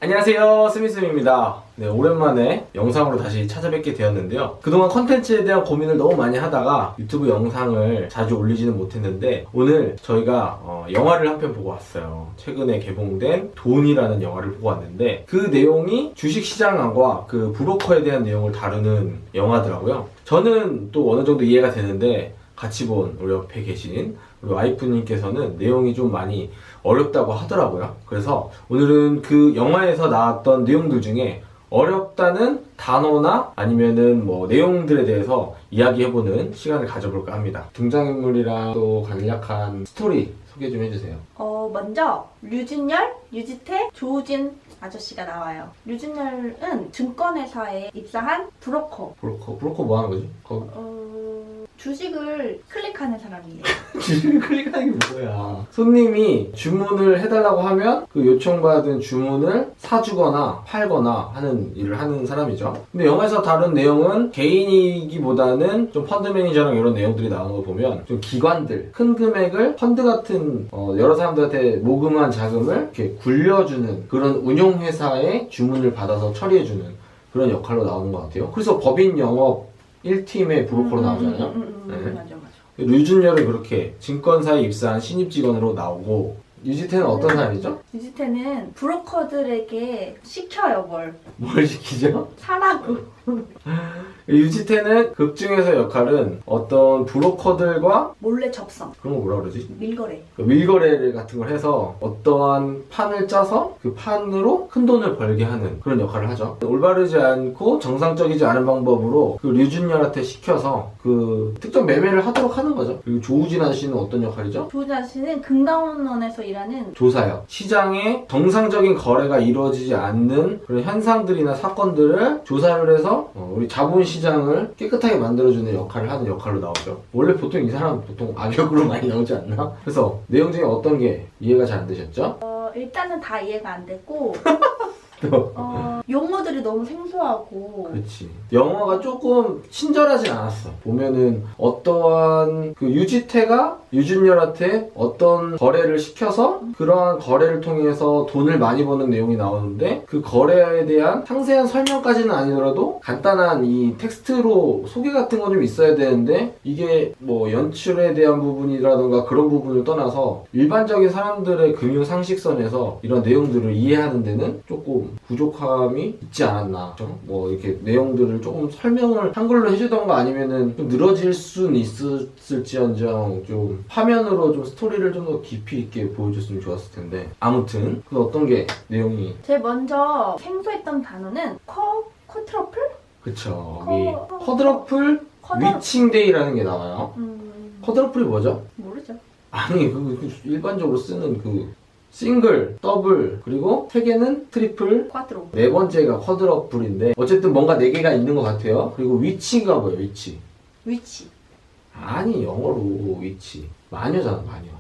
안녕하세요, 스미스미입니다. 네, 오랜만에 영상으로 다시 찾아뵙게 되었는데요. 그동안 컨텐츠에 대한 고민을 너무 많이 하다가 유튜브 영상을 자주 올리지는 못했는데 오늘 저희가 영화를 한 편 보고 왔어요. 최근에 개봉된 돈이라는 영화를 보고 왔는데 그 내용이 주식시장과 그 브로커에 대한 내용을 다루는 영화더라고요. 저는 또 어느 정도 이해가 되는데 같이 본 우리 옆에 계신 우리 와이프님께서는 내용이 좀 많이 어렵다고 하더라고요. 그래서 오늘은 그 영화에서 나왔던 내용들 중에 어렵다는 단어나 아니면은 뭐 내용들에 대해서 이야기해보는 시간을 가져볼까 합니다. 등장인물이랑 또 간략한 스토리 소개 좀 해주세요. 먼저 류준열, 유지태, 조우진 아저씨가 나와요. 류준열은 증권회사에 입사한 브로커. 브로커 뭐 하는 거지? 주식을 클릭하는 사람이에요. 주식을 클릭하는 게 뭐야? 손님이 주문을 해달라고 하면 그 요청받은 주문을 사주거나 팔거나 하는 일을 하는 사람이죠. 근데 영화에서 다룬 내용은 개인이기보다는 좀 펀드 매니저랑 이런 내용들이 나오는 거 보면 좀 기관들, 큰 금액을 펀드 같은 여러 사람들한테 모금한 자금을 이렇게 굴려주는 그런 운용회사의 주문을 받아서 처리해주는 그런 역할로 나오는 것 같아요. 그래서 법인 영업 1팀의 브로커로 나오잖아요. 네. 맞아. 류준열은 그렇게 증권사에 입사한 신입 직원으로 나오고, 유지태는 어떤 사람이죠? 유지태는 브로커들에게 시켜요, 뭘 시키죠? 사라고. 유지태는 극 중에서 역할은 어떤 브로커들과 몰래 접선. 그런 거 뭐라 그러지? 밀거래. 밀거래를 같은 걸 해서 어떠한 판을 짜서 그 판으로 큰 돈을 벌게 하는 그런 역할을 하죠. 올바르지 않고 정상적이지 않은 방법으로 그 류준열한테 시켜서 그 특정 매매를 하도록 하는 거죠. 그리고 조우진 아저씨는 어떤 역할이죠? 조우진 아저씨는 금감원에서 일하는 조사요. 시장에 정상적인 거래가 이루어지지 않는 그런 현상들이나 사건들을 조사를 해서 우리 자본시장을 깨끗하게 만들어주는 역할을 하는 역할로 나오죠. 원래 보통 이 사람 보통 악역으로 많이 나오지 않나? 그래서 내용 중에 어떤 게 이해가 잘 안 되셨죠? 일단은 다 이해가 안 됐고 용어들이 너무 생소하고. 그렇지. 영화가 조금 친절하진 않았어. 보면은 어떠한 그 유지태가 유준열한테 어떤 거래를 시켜서 그러한 거래를 통해서 돈을 많이 버는 내용이 나오는데 그 거래에 대한 상세한 설명까지는 아니더라도 간단한 이 텍스트로 소개 같은 거 좀 있어야 되는데 이게 뭐 연출에 대한 부분이라던가 그런 부분을 떠나서 일반적인 사람들의 금융 상식선에서 이런 내용들을 이해하는 데는 조금 부족함이 있지 않았나. 뭐 이렇게 내용들을 조금 설명을 한글로 해주던가 아니면은 좀 늘어질 수는 있었을지언정 좀 화면으로 좀 스토리를 좀 더 깊이 있게 보여줬으면 좋았을 텐데. 아무튼 그 어떤 게 내용이 제일 먼저 생소했던 단어는 쿼트러플? 그쵸. 쿼드러플 위칭데이라는 게 나와요. 쿼드러플이 뭐죠? 모르죠. 아니 그 일반적으로 쓰는 그 싱글, 더블, 그리고 3개는 트리플, 쿼트로. 4번째가 쿼드러플인데 어쨌든 뭔가 4개가 있는 것 같아요. 그리고 위치가 뭐예요? 위치. 아니 영어로 위치 마녀잖아, 마녀.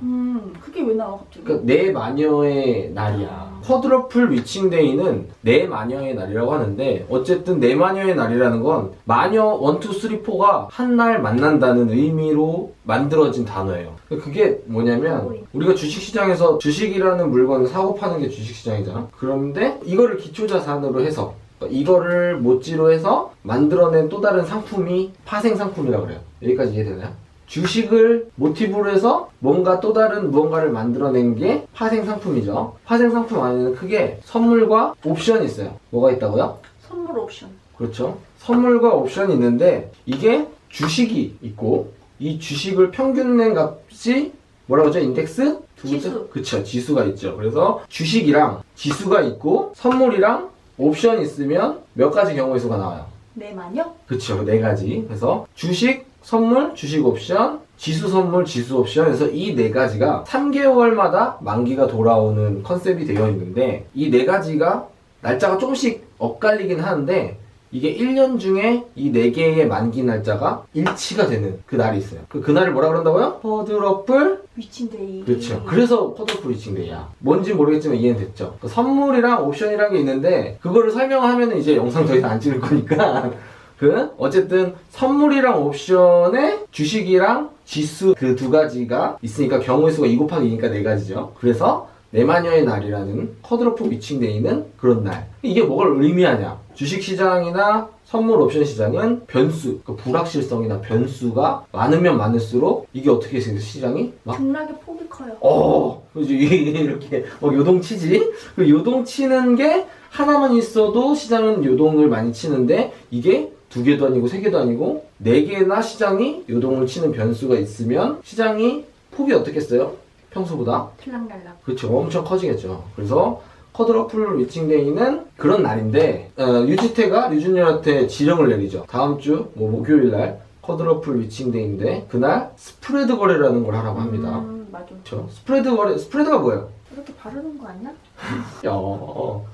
그게 왜 나와 갑자기? 그러니까 내 마녀의 날이야. 쿼드러플 위칭데이는 내 마녀의 날이라고 하는데 어쨌든 내 마녀의 날이라는 건 마녀 1, 2, 3, 4가 한 날 만난다는 의미로 만들어진 단어예요. 그게 뭐냐면 우리가 주식시장에서 주식이라는 물건을 사고 파는 게 주식시장이잖아. 그런데 이거를 기초자산으로 해서 이거를 모찌로 해서 만들어낸 또 다른 상품이 파생상품이라고 그래요. 여기까지 이해되나요? 주식을 모티브로 해서 뭔가 또 다른 무언가를 만들어낸 게 파생상품이죠. 파생상품 안에는 크게 선물과 옵션이 있어요. 뭐가 있다고요? 선물 옵션. 그렇죠. 선물과 옵션이 있는데 이게 주식이 있고 이 주식을 평균 낸 값이 뭐라고 하죠? 인덱스? 지수. 그쵸. 지수가 있죠. 그래서 주식이랑 지수가 있고 선물이랑 옵션이 있으면 몇 가지 경우의 수가 나와요. 내 마녀? 그쵸. 4가지. 그래서 주식, 선물, 주식 옵션, 지수 선물, 지수 옵션 해서 이 4가지가 3개월마다 만기가 돌아오는 컨셉이 되어 있는데 이 4가지가 날짜가 조금씩 엇갈리긴 하는데 이게 1년 중에 이 4개의 만기 날짜가 일치가 되는 그 날이 있어요. 그 날을 뭐라 그런다고요? 쿼드러플 위칭데이. 그렇죠. 그래서 쿼드러플 위칭데이야. 뭔지 모르겠지만 이해는 됐죠. 그 선물이랑 옵션이라는 게 있는데 그거를 설명하면 이제 영상 더 이상 안 찍을 거니까 어쨌든 선물이랑 옵션에 주식이랑 지수 그 2가지가 있으니까 경우의 수가 2 곱하기 2니까 4가지죠. 그래서 내마녀의 날이라는 컷오프 위칭데이는 그런 날. 이게 뭘 의미하냐? 주식시장이나 선물 옵션 시장은 변수, 그 불확실성이나 변수가 많으면 많을수록 이게 어떻게 돼요? 시장이 막 등락의 폭이 커요. 그죠. 이렇게 요동치지? 그 요동치는 게 하나만 있어도 시장은 요동을 많이 치는데 이게 2개도 아니고 3개도 아니고 4개나 시장이 요동을 치는 변수가 있으면 시장이 폭이 어떻겠어요? 평소보다? 들락날락. 그렇죠. 엄청 커지겠죠. 그래서 컷오프 위칭데이는 그런 날인데 유지태가 류준열한테 지령을 내리죠. 다음 주 목요일날 컷오프 위칭데이인데 그날 스프레드 거래라는 걸 하라고 합니다. 맞아. 그렇죠. 스프레드 거래, 스프레드가 뭐예요? 이렇게 바르는 거 아니야?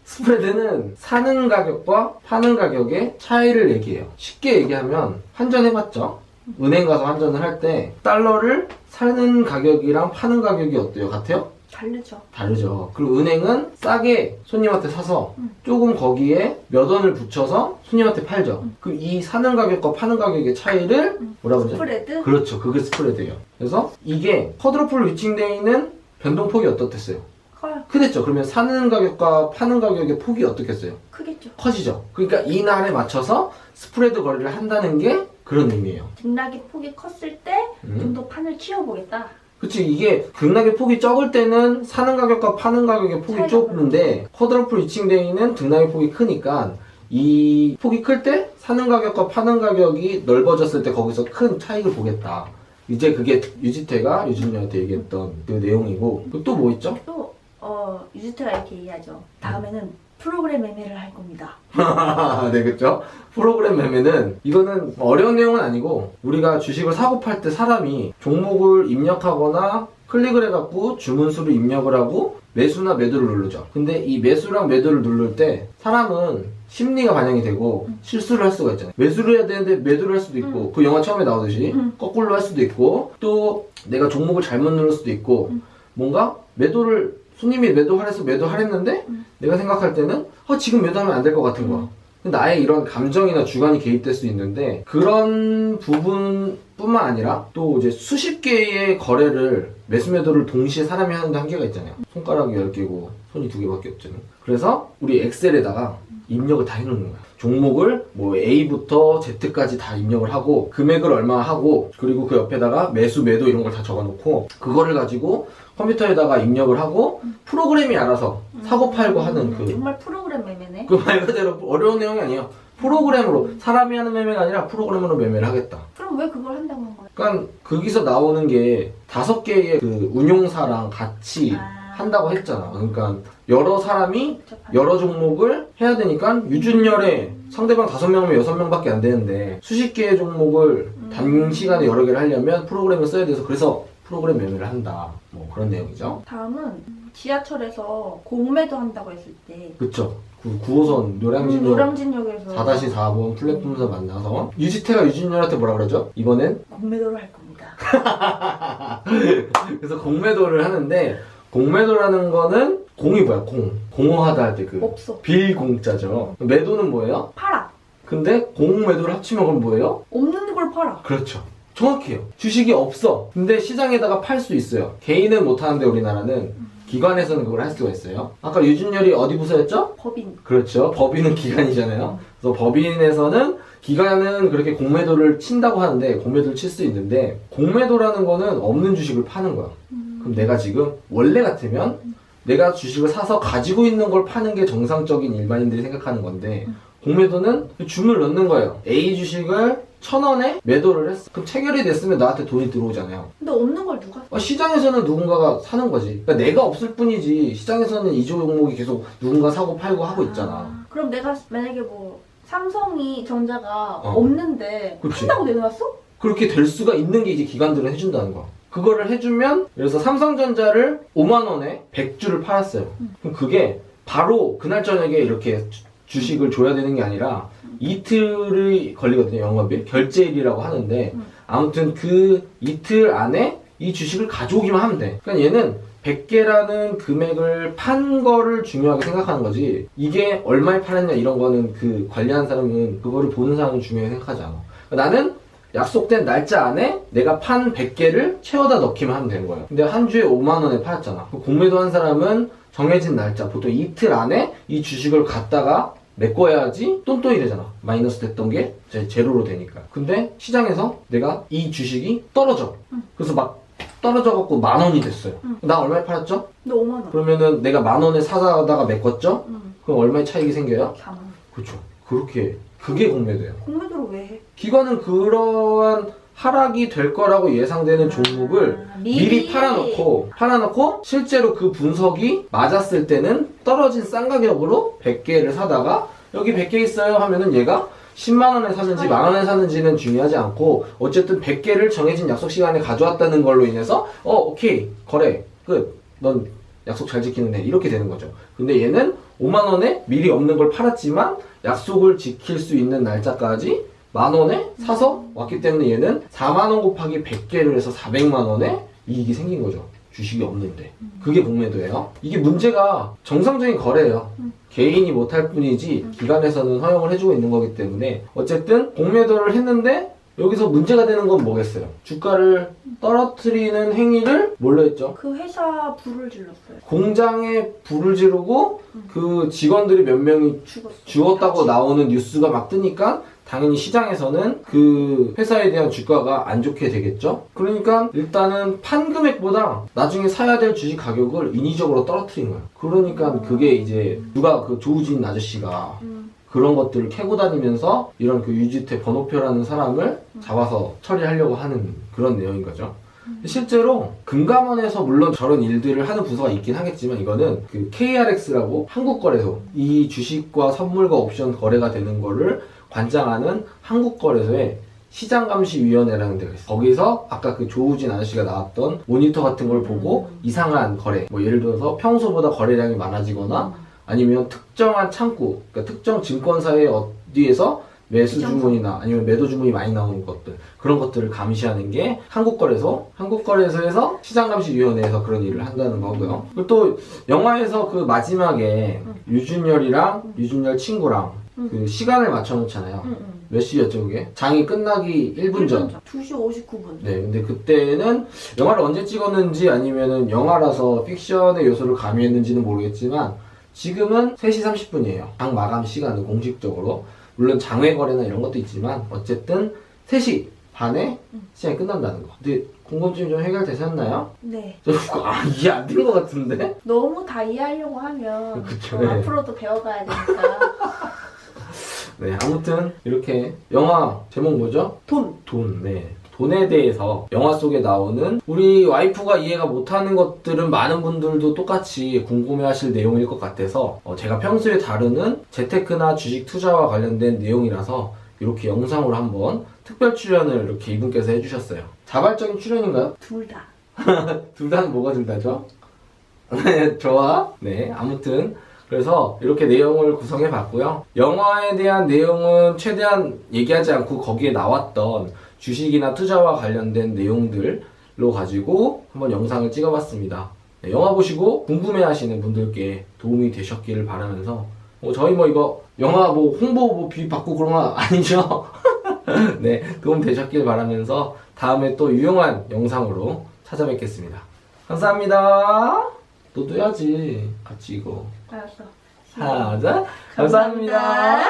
스프레드는 사는 가격과 파는 가격의 차이를 얘기해요. 쉽게 얘기하면 환전해봤죠? 은행 가서 환전을 할 때 달러를 사는 가격이랑 파는 가격이 어때요? 같아요? 다르죠. 다르죠. 그리고 은행은 싸게 손님한테 사서 조금 거기에 몇 원을 붙여서 손님한테 팔죠. 그럼 이 사는 가격과 파는 가격의 차이를 뭐라고 하죠? 스프레드? 그렇죠. 그게 스프레드예요. 그래서 이게 컷오프 위칭데이는 변동폭이 어떻겠어요? 커요. 크겠죠. 그러면 사는 가격과 파는 가격의 폭이 어떻겠어요? 크겠죠. 커지죠. 그러니까 이 날에 맞춰서 스프레드 거래를 한다는 게 그런 의미예요. 등락의 폭이 컸을 때 좀 더 판을 키워보겠다. 그치. 이게 등락의 폭이 적을 때는 사는 가격과 파는 가격의 폭이 차이가 좁은데 컷오프 위칭데이는 등락의 폭이 크니까 이 폭이 클 때 사는 가격과 파는 가격이 넓어졌을 때 거기서 큰 차익을 보겠다. 이제 그게 유지태가 유준열한테 얘기했던 그 내용이고 또 뭐 있죠? 또 유지태가 이렇게 얘기하죠. 다음에는 프로그램 매매를 할 겁니다. 네, 그렇죠. 프로그램 매매는 이거는 어려운 내용은 아니고 우리가 주식을 사고 팔 때 사람이 종목을 입력하거나 클릭을 해갖고 주문수를 입력을 하고 매수나 매도를 누르죠. 근데 이 매수랑 매도를 누를 때 사람은 심리가 반영이 되고 실수를 할 수가 있잖아요. 매수를 해야 되는데 매도를 할 수도 있고 그 영화 처음에 나오듯이 거꾸로 할 수도 있고 또 내가 종목을 잘못 누를 수도 있고 뭔가 매도를 손님이 매도하래서 매도하랬는데 내가 생각할 때는 지금 매도하면 안 될 것 같은 거야. 나의 이런 감정이나 주관이 개입될 수 있는데 그런 부분뿐만 아니라 또 이제 수십 개의 거래를 매수 매도를 동시에 사람이 하는데 한계가 있잖아요. 손가락이 10개고 손이 2개밖에 없잖아요. 그래서 우리 엑셀에다가 입력을 다 해놓는 거야. 종목을 뭐 A부터 Z까지 다 입력을 하고 금액을 얼마 하고 그리고 그 옆에다가 매수 매도 이런 걸 다 적어놓고 그거를 가지고 컴퓨터에다가 입력을 하고 프로그램이 알아서 사고 팔고 하는 그 정말 프로그램 매매네. 그 말 그대로 어려운 내용이 아니에요. 프로그램으로 사람이 하는 매매가 아니라 프로그램으로 매매를 하겠다. 그럼 왜 그걸 한다고 한 거야? 그러니까 거기서 나오는 게 5개의 그 운용사랑 같이 한다고 했잖아. 그러니까 여러 사람이 여러 종목을 해야 되니까 유준열에 상대방 5명이면 6명밖에 안 되는데 수십 개의 종목을 단시간에 여러 개를 하려면 프로그램을 써야 돼서 그래서 프로그램 매매를 한다. 뭐 그런 내용이죠. 다음은 지하철에서 공매도 한다고 했을 때 그쵸. 9호선 노량진역 노량진역에서 4-4번 플랫폼에서 만나서 유지태가 유준열한테 뭐라 그러죠? 이번엔 공매도를 할 겁니다. 그래서 공매도를 하는데 공매도라는 거는 공이 뭐야? 공허하다 할 때 그 없어. 빌공짜죠. 매도는 뭐예요? 팔아. 근데 공매도를 합치면 그럼 뭐예요? 없는 걸 팔아. 그렇죠. 정확해요. 주식이 없어. 근데 시장에다가 팔 수 있어요. 개인은 못하는데 우리나라는 기관에서는 그걸 할 수가 있어요. 아까 유준열이 어디 부서였죠? 법인. 그렇죠. 법인은 기관이잖아요. 그래서 법인에서는 기관은 그렇게 공매도를 친다고 하는데 공매도를 칠 수 있는데 공매도라는 거는 없는 주식을 파는 거야. 그럼 내가 지금 원래 같으면 내가 주식을 사서 가지고 있는 걸 파는 게 정상적인 일반인들이 생각하는 건데 공매도는 주문을 넣는 거예요. A 주식을 1,000원에 매도를 했어. 그럼 체결이 됐으면 나한테 돈이 들어오잖아요. 근데 없는 걸 누가? 시장에서는 누군가가 사는 거지. 그러니까 내가 없을 뿐이지 시장에서는 이 종목이 계속 누군가 사고 팔고 하고 있잖아. 그럼 내가 만약에 뭐 삼성이 전자가 어. 없는데 그치. 한다고 내놓았어? 그렇게 될 수가 있는 게 이제 기관들은 해준다는 거야. 그거를 해주면 그래서 삼성전자를 5만 원에 100주를 팔았어요. 그럼 그게 바로 그날 저녁에 이렇게 주식을 줘야 되는 게 아니라 이틀이 걸리거든요. 영업일 결제일이라고 하는데 아무튼 그 이틀 안에 이 주식을 가져오기만 하면 돼. 그러니까 얘는 100개라는 금액을 판 거를 중요하게 생각하는 거지 이게 얼마에 팔았냐 이런 거는 그 관리하는 사람은 그거를 보는 사람은 중요하게 생각하지 않아. 그러니까 나는 약속된 날짜 안에 내가 판 100개를 채워다 넣기만 하면 되는 거예요. 근데 한 주에 5만 원에 팔았잖아. 공매도 한 사람은 정해진 날짜, 보통 이틀 안에 이 주식을 갖다가 메꿔야지 똔똔이 되잖아. 마이너스 됐던 게 이제 제로로 되니까. 근데 시장에서 내가 이 주식이 떨어져. 그래서 막 떨어져갖고 10,000원이 됐어요. 나 얼마에 팔았죠? 너 5만 원. 그러면은 내가 10,000원에 사다가 메꿨죠? 그럼 얼마의 차익이 생겨요? 4만 원. 그렇죠. 그렇게 그게 공매도예요. 공매도를 왜 해? 기관은 그러한 하락이 될 거라고 예상되는 종목을 미리 팔아놓고 실제로 그 분석이 맞았을 때는 떨어진 싼 가격으로 100개를 사다가 여기 100개 있어요 하면은 얘가 10만 원에 샀는지 만 원에 샀는지는 중요하지 않고 어쨌든 100개를 정해진 약속 시간에 가져왔다는 걸로 인해서 오케이 거래 끝. 넌 약속 잘 지키는데 이렇게 되는 거죠. 근데 얘는 5만 원에 미리 없는 걸 팔았지만 약속을 지킬 수 있는 날짜까지 10,000원에 사서 왔기 때문에 얘는 4만 원 곱하기 100개를 해서 400만 원에 이익이 생긴 거죠. 주식이 없는데. 그게 공매도예요. 이게 문제가 정상적인 거래예요. 개인이 못할 뿐이지 기관에서는 허용을 해주고 있는 거기 때문에 어쨌든 공매도를 했는데 여기서 문제가 되는 건 뭐겠어요? 주가를 떨어뜨리는 행위를 뭘로 했죠? 그 회사 불을 질렀어요. 공장에 불을 지르고 그 직원들이 몇 명이 죽었다고 나오는 뉴스가 막 뜨니까 당연히 시장에서는 그 회사에 대한 주가가 안 좋게 되겠죠? 그러니까 일단은 판 금액보다 나중에 사야 될 주식 가격을 인위적으로 떨어뜨린 거예요. 그러니까 그게 이제 누가 그 조우진 아저씨가 그런 것들을 캐고 다니면서 이런 그 유지태 번호표라는 사람을 잡아서 처리하려고 하는 그런 내용인 거죠. 실제로 금감원에서 물론 저런 일들을 하는 부서가 있긴 하겠지만 이거는 그 KRX라고 한국거래소 이 주식과 선물과 옵션 거래가 되는 거를 관장하는 한국거래소에 시장감시위원회라는 데가 있어요. 거기서 아까 그 조우진 아저씨가 나왔던 모니터 같은 걸 보고 이상한 거래 뭐 예를 들어서 평소보다 거래량이 많아지거나 아니면 특정한 창구 그러니까 특정 증권사의 어디에서 매수 주문이나 아니면 매도 주문이 많이 나오는 것들 그런 것들을 감시하는 게 한국거래소에서 시장감시위원회에서 그런 일을 한다는 거고요. 그리고 또 영화에서 그 마지막에 유준열이랑 유준열 친구랑 그 시간을 맞춰놓잖아요. 몇 시였죠 그게? 장이 끝나기 1분 전. 2시 59분. 네, 근데 그때는 영화를 언제 찍었는지 아니면은 영화라서 픽션의 요소를 가미했는지는 모르겠지만 지금은 3시 30분이에요. 장 마감 시간은 공식적으로. 물론 장외 거래나 이런 것도 있지만 어쨌든 3시 반에 시간이 끝난다는 거. 근데 궁금증이 좀 해결되셨나요? 네. 저 이해 안 된 것 같은데? 너무 다 이해하려고 하면 그쵸, 네. 앞으로도 배워가야 되니까. 네, 아무튼 이렇게 영화 제목 뭐죠? 돈, 네. 돈에 대해서 영화 속에 나오는 우리 와이프가 이해가 못하는 것들은 많은 분들도 똑같이 궁금해하실 내용일 것 같아서 제가 평소에 다루는 재테크나 주식 투자와 관련된 내용이라서 이렇게 영상으로 한번 특별 출연을 이렇게 이분께서 해주셨어요. 자발적인 출연인가요? 둘 다. 둘 다는 뭐가 둘 다죠? 네, 좋아. 네, 아무튼 그래서 이렇게 내용을 구성해 봤고요. 영화에 대한 내용은 최대한 얘기하지 않고 거기에 나왔던 주식이나 투자와 관련된 내용들로 가지고 한번 영상을 찍어봤습니다. 네, 영화 보시고 궁금해하시는 분들께 도움이 되셨기를 바라면서 저희 뭐 이거 영화 뭐 홍보 뭐 비 받고 그런 거 아니죠? 네, 도움 되셨길 바라면서 다음에 또 유용한 영상으로 찾아뵙겠습니다. 감사합니다. 너도 해야지. 같이 이거. 알았어. 하나, 둘, 감사합니다.